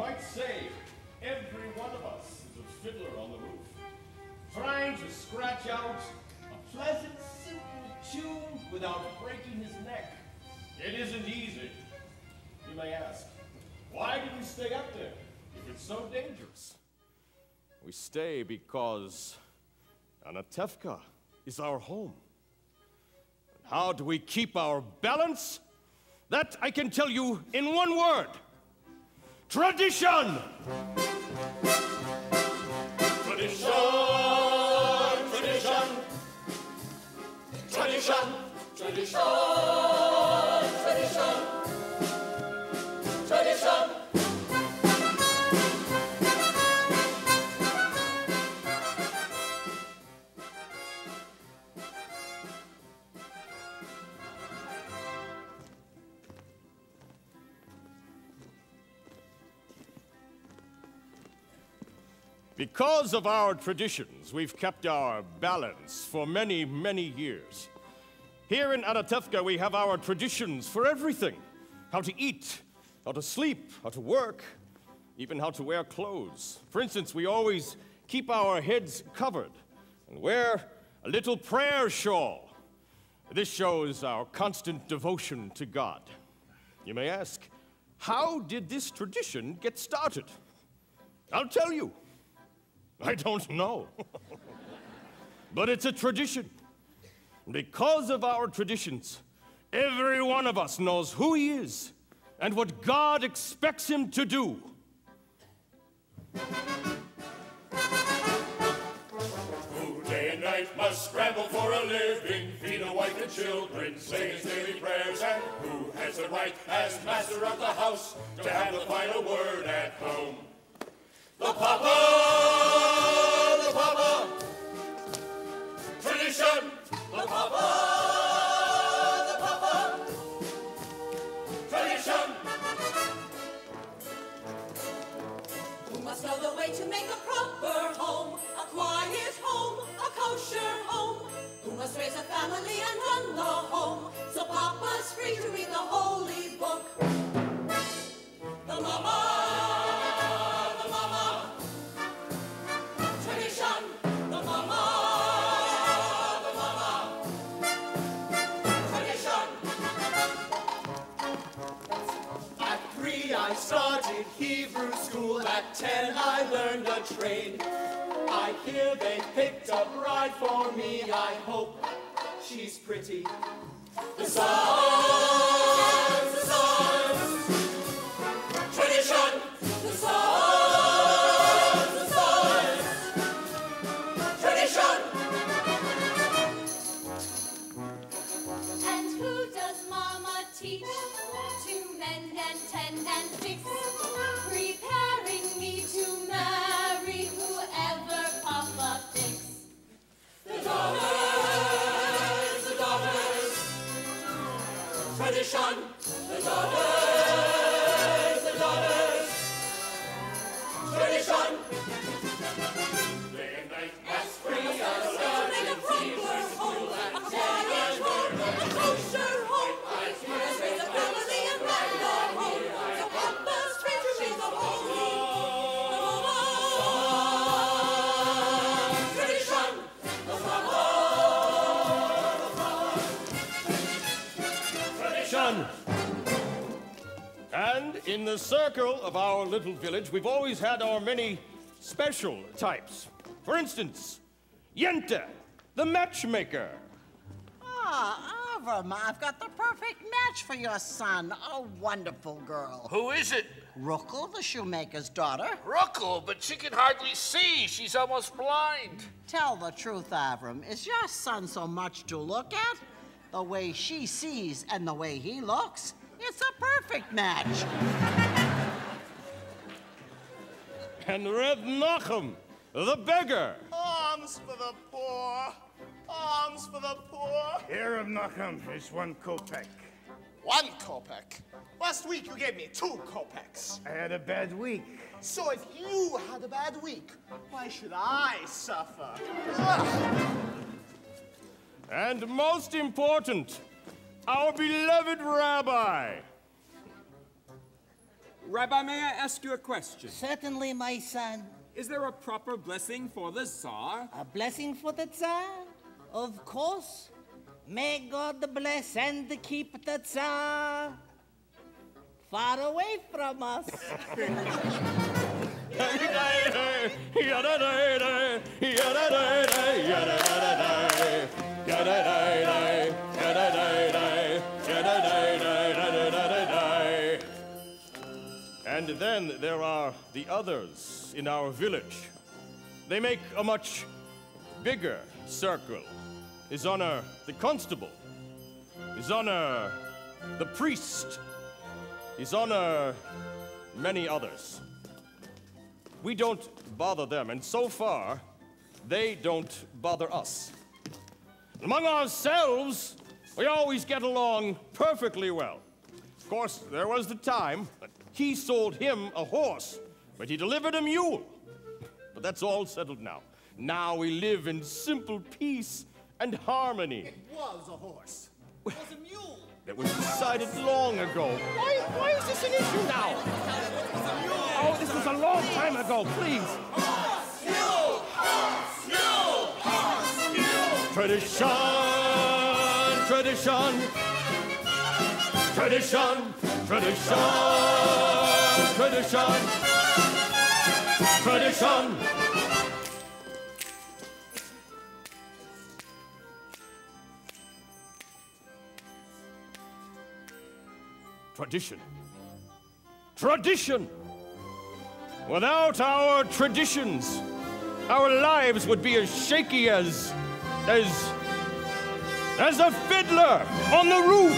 might say every one of us is a fiddler on the roof, trying to scratch out a pleasant, simple tune without breaking his neck. It isn't easy. You may ask, why do we stay up there if it's so dangerous? We stay because Tevye is our home. And how do we keep our balance? That I can tell you in one word. Tradition! Tradition! Tradition! Tradition! Tradition! Tradition! Tradition! Because of our traditions, we've kept our balance for many, many years. Here in Tevye, we have our traditions for everything. How to eat, how to sleep, how to work, even how to wear clothes. For instance, we always keep our heads covered and wear a little prayer shawl. This shows our constant devotion to God. You may ask, how did this tradition get started? I'll tell you. I don't know. But it's a tradition. Because of our traditions, every one of us knows who he is and what God expects him to do. Who day and night must scramble for a living, feed a wife and children, say his daily prayers, and who has the right as master of the house to have the final word at home? The Papa! The Papa! Tradition! The Papa! The Papa! Tradition! Who must know the way to make a proper home, a quiet home, a kosher home? Who must raise a family and run the home, so Papa's free to read the holy book? The Mama! I started Hebrew school, at 10 I learned a trade. I hear they picked a bride for me, I hope she's pretty. The Psalms, tradition, the Psalms, tradition. And who does Mama teach? To mend and tend and fix, preparing me to marry whoever Papa picks. The daughters, tradition, the daughters, tradition. Day and night, as free as Make a proper home, a quiet home, a kosher home. Let's raise a family and run the home, so Papa's free to read the holy. tradition, the Tradition! And in the circle of our little village, we've always had our many special types. For instance, Yente, the matchmaker. Ah, Avram, I've got the perfect match for your son. A wonderful girl. Who is it? Reagle, the shoemaker's daughter. Reagle, but she can hardly see. She's almost blind. Tell the truth, Avram. Is your son so much to look at? The way she sees and the way he looks? It's a perfect match. And Reb Nachum, the beggar. Alms for the poor! Alms for the poor! Here of Nachum is 1 kopeck. 1 kopeck? Last week you gave me 2 kopecks. I had a bad week. So if you had a bad week, why should I suffer? Ugh. And most important, our beloved rabbi. Rabbi, may I ask you a question? Certainly, my son. Is there a proper blessing for the Tsar? A blessing for the Tsar? Of course. May God bless and keep the Tsar far away from us. And then there are the others in our village. They make a much bigger circle. His Honor, the constable. His Honor, the priest. His Honor, many others. We don't bother them, and so far, they don't bother us. Among ourselves, we always get along perfectly well. Of course, there was the time that he sold him a horse, but he delivered a mule. But that's all settled now. Now we live in simple peace and harmony. It was a horse. It was a mule. That was decided long ago. Why is this an issue now? Oh, this was a long time ago, please. Tradition, tradition, tradition, tradition, tradition, tradition. Tradition. Tradition! Without our traditions, our lives would be as shaky as a fiddler on the roof.